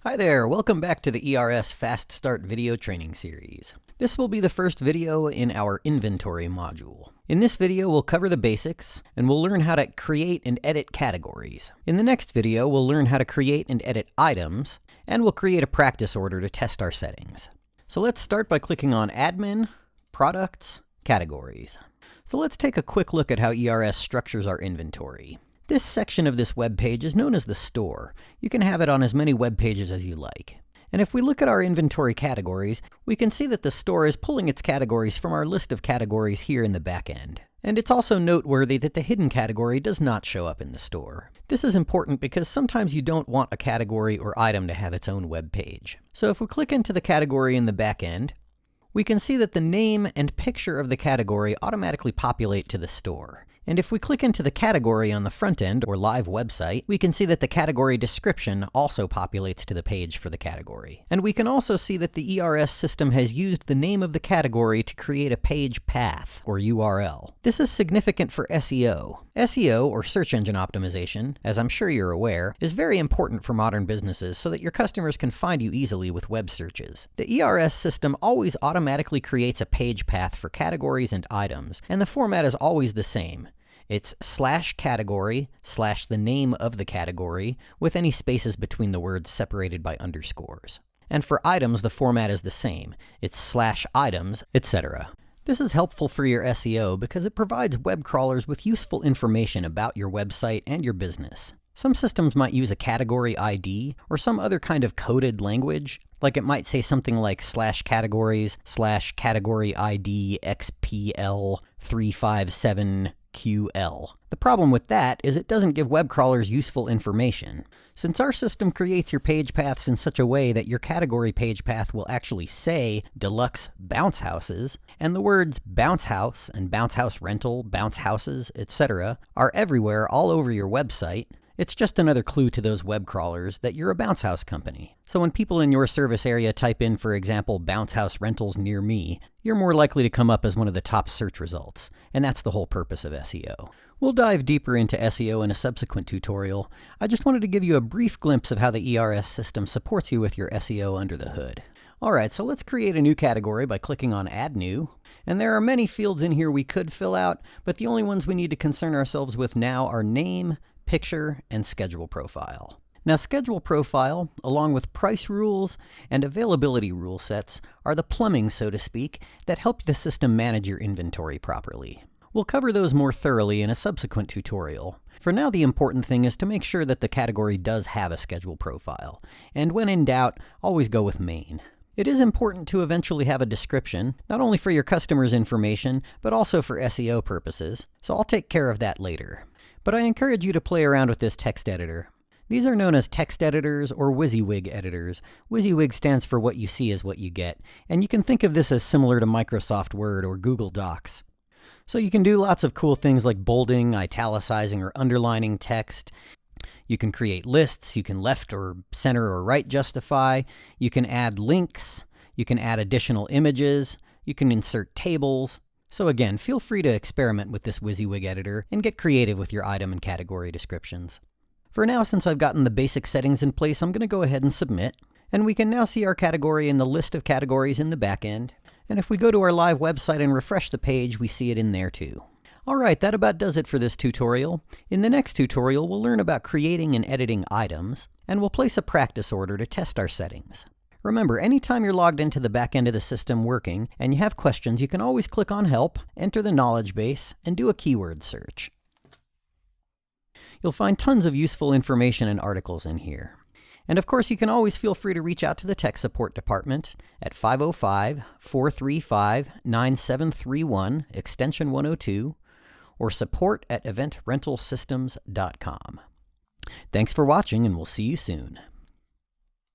Hi there, welcome back to the ERS Fast Start video training series. This will be the first video in our inventory module. In this video, we'll cover the basics, and we'll learn how to create and edit categories. In the next video, we'll learn how to create and edit items, and we'll create a practice order to test our settings. So let's start by clicking on Admin, Products, Categories. So let's take a quick look at how ERS structures our inventory. This section of this web page is known as the store. You can have it on as many web pages as you like. And if we look at our inventory categories, we can see that the store is pulling its categories from our list of categories here in the back end. And it's also noteworthy that the hidden category does not show up in the store. This is important because sometimes you don't want a category or item to have its own web page. So if we click into the category in the back end, we can see that the name and picture of the category automatically populate to the store. And if we click into the category on the front end or live website, we can see that the category description also populates to the page for the category. And we can also see that the ERS system has used the name of the category to create a page path, or URL. This is significant for SEO. SEO, or search engine optimization, as I'm sure you're aware, is very important for modern businesses so that your customers can find you easily with web searches. The ERS system always automatically creates a page path for categories and items, and the format is always the same. It's /category / the name of the category, with any spaces between the words separated by underscores. And for items, the format is the same. It's /items, etc. This is helpful for your SEO because it provides web crawlers with useful information about your website and your business. Some systems might use a category ID or some other kind of coded language, like it might say something like /categories /category ID XPL 357 QL. The problem with that is it doesn't give web crawlers useful information. Since our system creates your page paths in such a way that your category page path will actually say deluxe bounce houses, and the words bounce house and bounce house rental, bounce houses, etc. are everywhere all over your website, it's just another clue to those web crawlers that you're a bounce house company. So when people in your service area type in, for example, bounce house rentals near me, you're more likely to come up as one of the top search results. And that's the whole purpose of SEO. We'll dive deeper into SEO in a subsequent tutorial. I just wanted to give you a brief glimpse of how the ERS system supports you with your SEO under the hood. Alright, so let's create a new category by clicking on Add New. And there are many fields in here we could fill out, but the only ones we need to concern ourselves with now are name, picture, and schedule profile. Now, schedule profile, along with price rules and availability rule sets, are the plumbing, so to speak, that help the system manage your inventory properly. We'll cover those more thoroughly in a subsequent tutorial. For now, the important thing is to make sure that the category does have a schedule profile. And when in doubt, always go with main. It is important to eventually have a description, not only for your customers' information, but also for SEO purposes, so I'll take care of that later. But I encourage you to play around with this text editor. These are known as text editors or WYSIWYG editors. WYSIWYG stands for what you see is what you get, and you can think of this as similar to Microsoft Word or Google Docs. So you can do lots of cool things like bolding, italicizing, or underlining text. You can create lists, you can left or center or right justify, you can add links, you can add additional images, you can insert tables. So again, feel free to experiment with this WYSIWYG editor and get creative with your item and category descriptions. For now, since I've gotten the basic settings in place, I'm going to go ahead and submit. And we can now see our category in the list of categories in the back end. And if we go to our live website and refresh the page, we see it in there too. Alright, that about does it for this tutorial. In the next tutorial, we'll learn about creating and editing items, and we'll place a practice order to test our settings. Remember, anytime you're logged into the back end of the system working and you have questions, you can always click on Help, enter the knowledge base, and do a keyword search. You'll find tons of useful information and articles in here. And of course, you can always feel free to reach out to the tech support department at 505-435-9731, extension 102, or support@eventrentalsystems.com. Thanks for watching, and we'll see you soon.